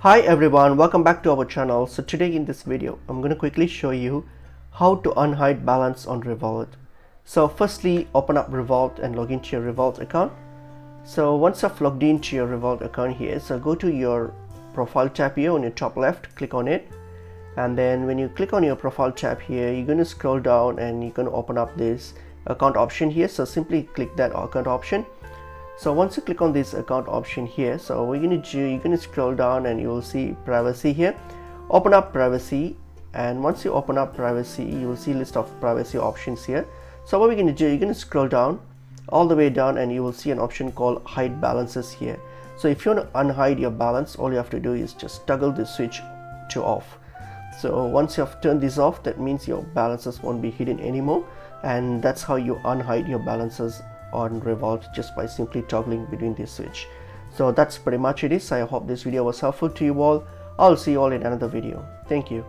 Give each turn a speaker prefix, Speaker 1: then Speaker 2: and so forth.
Speaker 1: Hi everyone, welcome back to our channel. So today in this video I'm going to quickly show you how to unhide balance on Revolut. So firstly, open up Revolut and log into your Revolut account. So once I've logged into your Revolut account here, so go to your profile tab here on your top left, click on it, and then when you click on your profile tab here, you're going to scroll down and you're going to open up this account option here. So simply click that account option. So once you click on this account option here, so what you're going to do, you're going to scroll down and you will see privacy here. Open up privacy, and once you open up privacy, you will see list of privacy options here. So what we're going to do, you're going to scroll down all the way down and you will see an option called hide balances here. So if you want to unhide your balance, all you have to do is just toggle the switch to off. So once you have turned this off, that means your balances won't be hidden anymore, and that's how you unhide your balances on Revolut, just by simply toggling between this switch. So that's pretty much it is. I hope this video was helpful to you all. I'll see you all in another video. Thank you.